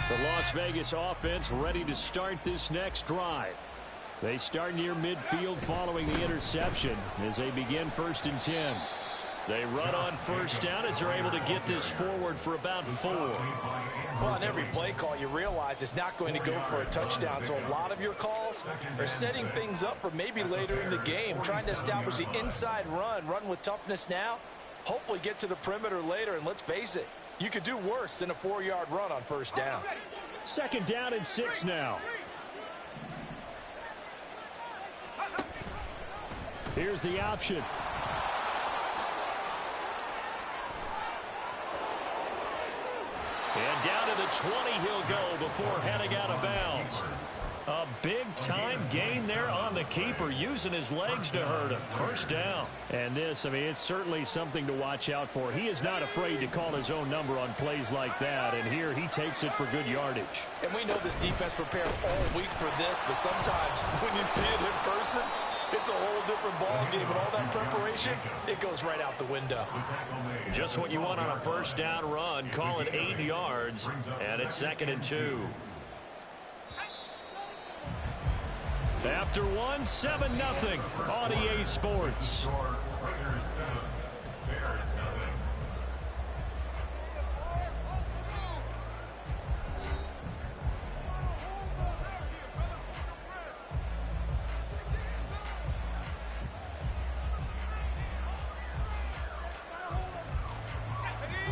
The Las Vegas offense ready to start this next drive. They start near midfield following the interception as they begin 1st and 10. They run on 1st down as they're able to get this forward for about 4. Well, on every play call, you realize it's not going to go for a touchdown. So a lot of your calls are setting things up for maybe later in the game, trying to establish the inside run with toughness now, hopefully get to the perimeter later. And let's face it, you could do worse than a 4-yard run on 1st down. 2nd down and 6 now. Here's the option. And down to the 20 he'll go before heading out of bounds. A big-time gain there on the keeper, using his legs to hurt him. 1st down. And this, I mean, it's certainly something to watch out for. He is not afraid to call his own number on plays like that, and here he takes it for good yardage. And we know this defense prepared all week for this, but sometimes when you see it in person, it's a whole different ball game, and all that preparation, it goes right out the window. Just what you want on a 1st down run. Call it 8 yards, and it's 2nd and 2. After 1, 7-0 on EA Sports.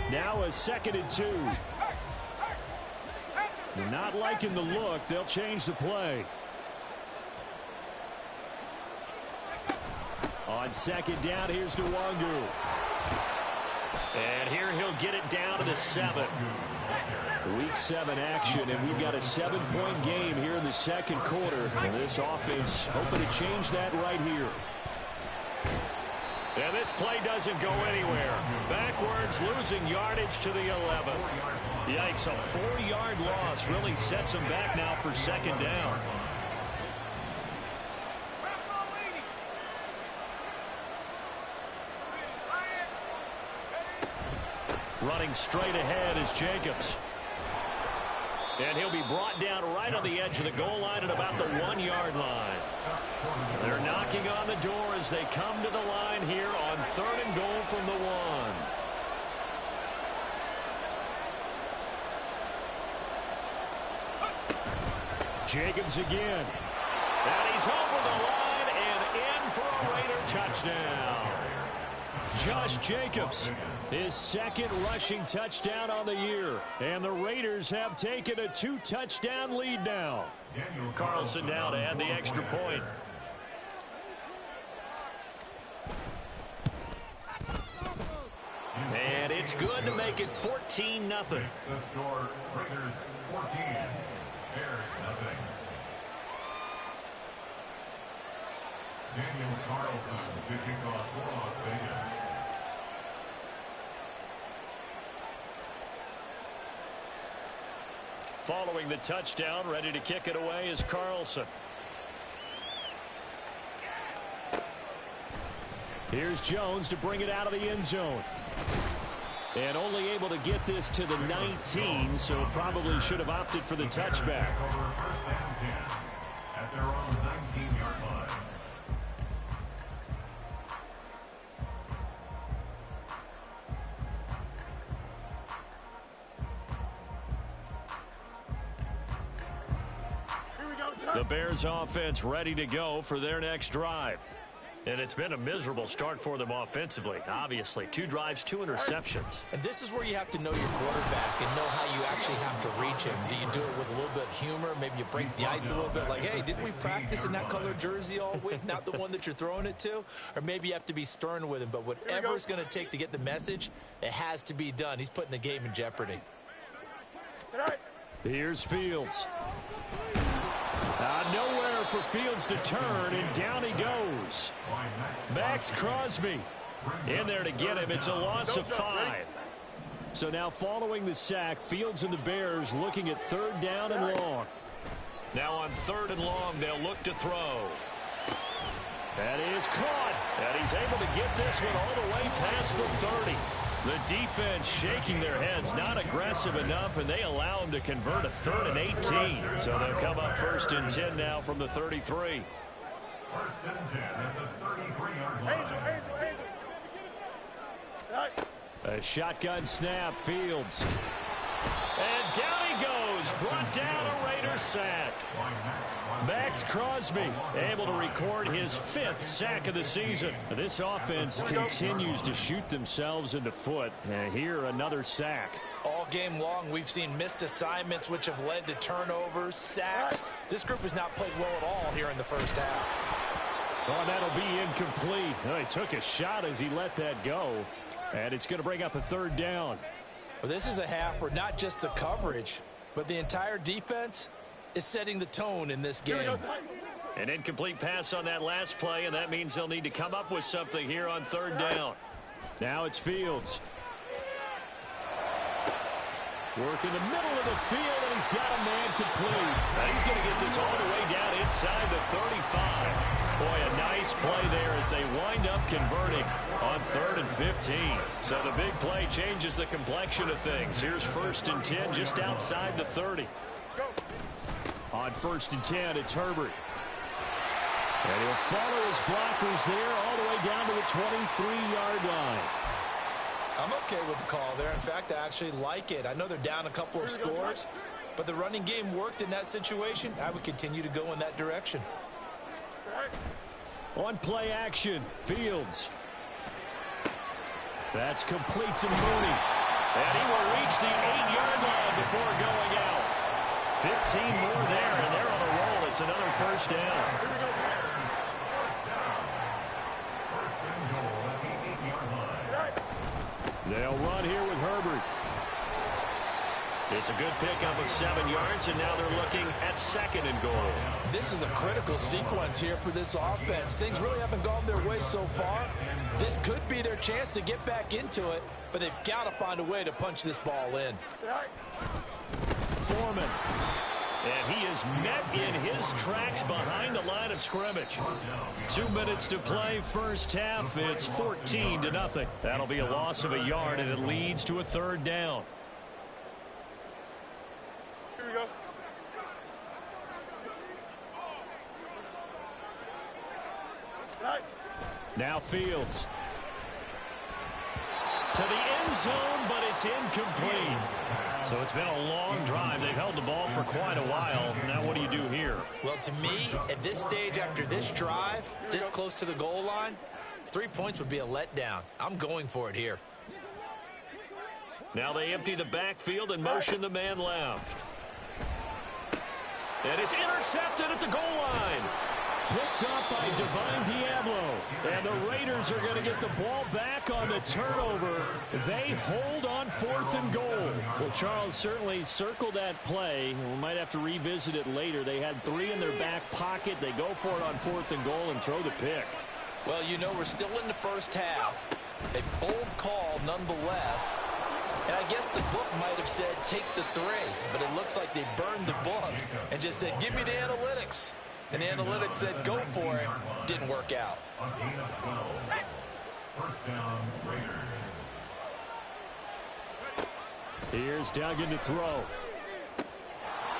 Now a 2nd and 2. Not liking the look. They'll change the play. On 2nd down, here's Nwangu. And here he'll get it down to the 7. Week 7 action, and we've got a 7-point game here in the 2nd quarter. And this offense hoping to change that right here. And this play doesn't go anywhere. Backwards, losing yardage to the 11. Yikes, a 4-yard loss really sets him back now for 2nd down. Running straight ahead is Jacobs. And he'll be brought down right on the edge of the goal line at about the 1-yard line. They're knocking on the door as they come to the line here on 3rd and goal from the 1. Jacobs again. And he's over the line and in for a Raider touchdown. Josh Jacobs, his 2nd rushing touchdown on the year. And the Raiders have taken a 2-touchdown lead now. Carlson now to add the extra point. And it's good to make it 14-0. The score, Raiders 14, Bears nothing. Daniel Carlson to kick off for Las Vegas. Following the touchdown, ready to kick it away is Carlson. Here's Jones to bring it out of the end zone. And only able to get this to the 19, so probably should have opted for the touchback. First down 10 at their own 19-yard line. The Bears offense ready to go for their next drive. And it's been a miserable start for them offensively. Obviously, 2 drives, 2 interceptions. And this is where you have to know your quarterback and know how you actually have to reach him. Do you do it with a little bit of humor? Maybe you break the ice a little bit like, hey, didn't we practice in that color jersey all week? Not the one that you're throwing it to? Or maybe you have to be stern with him. But whatever it's going to take to get the message, it has to be done. He's putting the game in jeopardy. Here's Fields. Nowhere for Fields to turn, and down he goes. Max Crosby in there to get him. It's a loss of 5. So now following the sack, Fields and the Bears looking at 3rd down and long. Now on 3rd and long, they'll look to throw. That is caught. And he's able to get this one all the way past the 30. The defense shaking their heads, not aggressive enough, and they allow them to convert a 3rd and 18. So they'll come up 1st and 10 now from the 33. 1st and 10 at the 33-yard line. A shotgun snap, Fields. And down he goes, brought down a Raider sack. Maxx Crosby able to record his 5th sack of the season. This offense continues to shoot themselves in the foot. And here another sack. All game long, we've seen missed assignments, which have led to turnovers, sacks. This group has not played well at all here in the first half. Oh, that'll be incomplete. Oh, he took a shot as he let that go. And it's going to bring up a 3rd down. Well, this is a half where not just the coverage, but the entire defense is setting the tone in this game. An incomplete pass on that last play, and that means they'll need to come up with something here on 3rd down. Now it's Fields. Work in the middle of the field, and he's got a man complete. Now he's going to get this all the way down inside the 35. Boy, a nice play there as they wind up converting on 3rd and 15. So the big play changes the complexion of things. Here's 1st and 10 just outside the 30. On 1st and 10, it's Herbert. And he'll follow his blockers there all the way down to the 23-yard line. I'm okay with the call there. In fact, I actually like it. I know they're down a couple of scores, but the running game worked in that situation. I would continue to go in that direction. On play action, Fields. That's complete to Mooney. And he will reach the 8-yard line before going out. 15 more there, and they're on a roll. It's another 1st down. They'll run here with Herbert. It's a good pickup of 7 yards, and now they're looking at 2nd and goal. This is a critical sequence here for this offense. Things really haven't gone their way so far. This could be their chance to get back into it, but they've got to find a way to punch this ball in. Foreman. And he is met in his tracks behind the line of scrimmage. 2 minutes to play, first half. It's 14-0. That'll be a loss of a yard, and it leads to a 3rd down. Here we go. Now Fields. To the end zone, but it's incomplete. So it's been a long drive. They've held the ball for quite a while. Now what do you do here? Well, to me, at this stage after this drive, this close to the goal line, 3 points would be a letdown. I'm going for it here. Now they empty the backfield and motion the man left. And it's intercepted at the goal line. Picked up by Divine Diablo. And the Raiders are going to get the ball back on the turnover. They hold on 4th and goal. Well, Charles, certainly circle that play. We might have to revisit it later. They had 3 in their back pocket. They go for it on 4th and goal and throw the pick. Well, you know, we're still in the first half. A bold call nonetheless. And I guess the book might have said take the 3, but it looks like they burned the book and just said give me the analytics. And the analytics said go for it. Didn't work out. First down, Raiders. Here's Duggan to throw.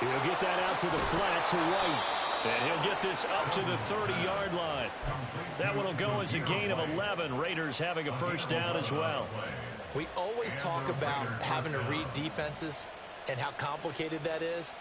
He'll get that out to the flat to White. And he'll get this up to the 30-yard line. That one will go as a gain of 11. Raiders having a first down as well. We always talk about having to read defenses and how complicated that is.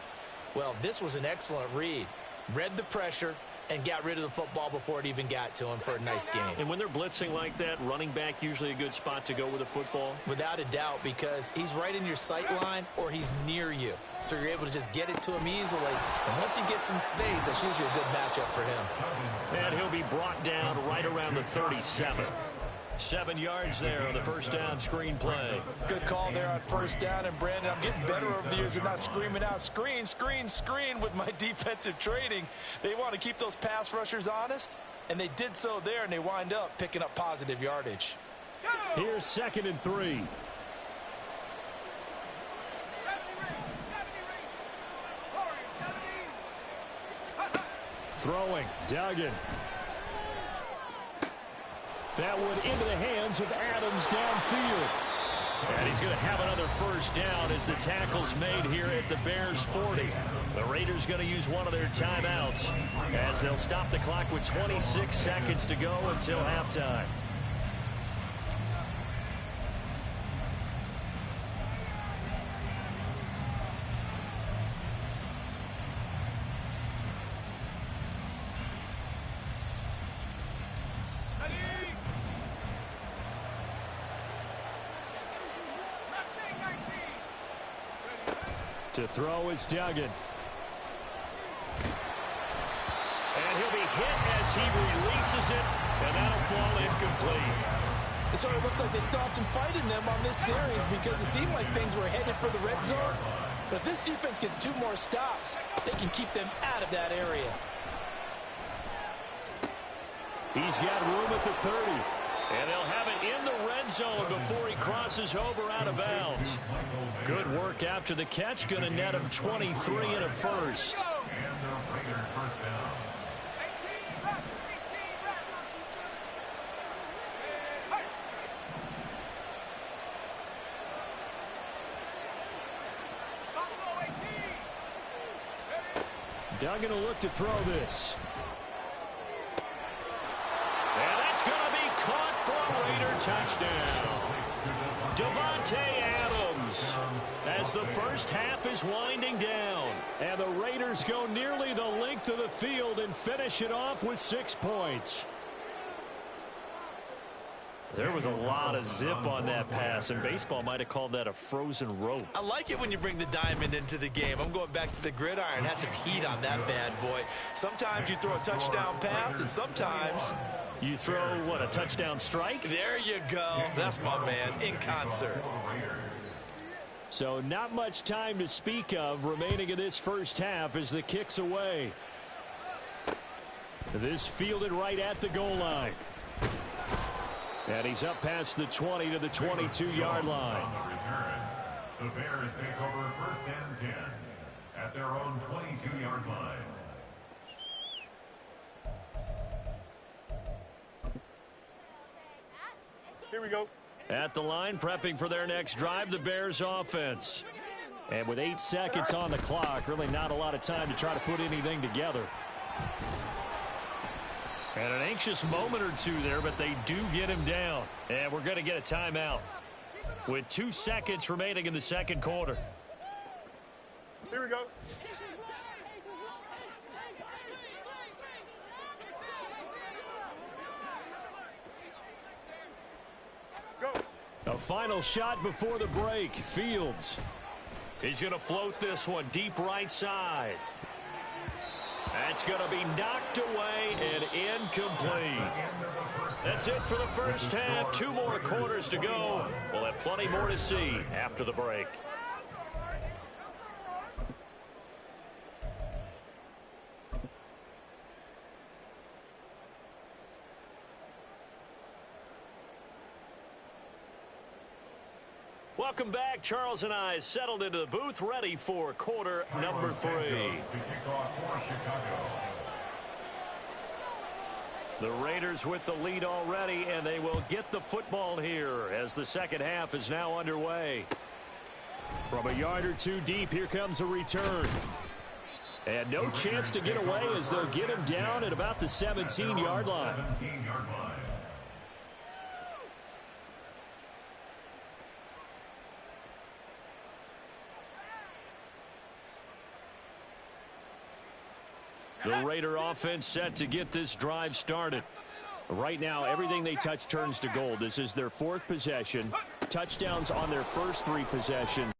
Well, this was an excellent read. Read the pressure and got rid of the football before it even got to him for a nice game. And when they're blitzing like that, running back usually a good spot to go with the football? Without a doubt, because he's right in your sight line or he's near you. So you're able to just get it to him easily. And once he gets in space, that's usually a good matchup for him. And he'll be brought down right around the 37. 7 yards there on the first down screen play. Good call there on first down. And, Brandon, I'm getting better over the years of not screaming out screen, screen, screen with my defensive training. They want to keep those pass rushers honest, and they did so there, and they wind up picking up positive yardage. Here's 2nd and 3. Throwing, Duggan. That one into the hands of Adams downfield. And he's going to have another first down as the tackle's made here at the Bears 40. The Raiders going to use one of their timeouts as they'll stop the clock with 26 seconds to go until halftime. To throw is Duggan. And he'll be hit as he releases it, and that'll fall incomplete. So it looks like they still have some fight in them on this series because it seemed like things were headed for the red zone. But if this defense gets 2 more stops, they can keep them out of that area. He's got room at the 30. And they'll have it in the red zone before he crosses over out of bounds. Good work after the catch. Going to net him 23 and a first. Duggan will look to throw this. And that's going to be caught for a Raider touchdown. Davante Adams as the first half is winding down. And the Raiders go nearly the length of the field and finish it off with 6 points. There was a lot of zip on that pass, and baseball might have called that a frozen rope. I like it when you bring the diamond into the game. I'm going back to the gridiron. Had some heat on that bad boy. Sometimes you throw a touchdown pass, and sometimes you throw, what, a touchdown strike? There you go. That's my man, in concert. So not much time to speak of remaining in this first half as the kick's away. This fielded right at the goal line. And he's up past the 20 to the 22-yard line. On the return, the Bears take over 1st and 10 at their own 22-yard line. Here we go. At the line, prepping for their next drive, the Bears offense. And with 8 seconds on the clock, really not a lot of time to try to put anything together. And an anxious moment or two there, but they do get him down. And we're going to get a timeout with 2 seconds remaining in the second quarter. Here we go. Go. A final shot before the break. Fields. He's going to float this one deep right side. That's going to be knocked away and incomplete. That's it for the first half. 2 more quarters to go. We'll have plenty more to see after the break. Welcome back. Charles and I settled into the booth, ready for quarter number 3. The Raiders with the lead already, and they will get the football here as the second half is now underway. From a yard or 2 deep, here comes a return. And no chance to get away as they'll get him down at about the 17-yard line. The Raider offense set to get this drive started. Right now, everything they touch turns to gold. This is their 4th possession. Touchdowns on their first 3 possessions.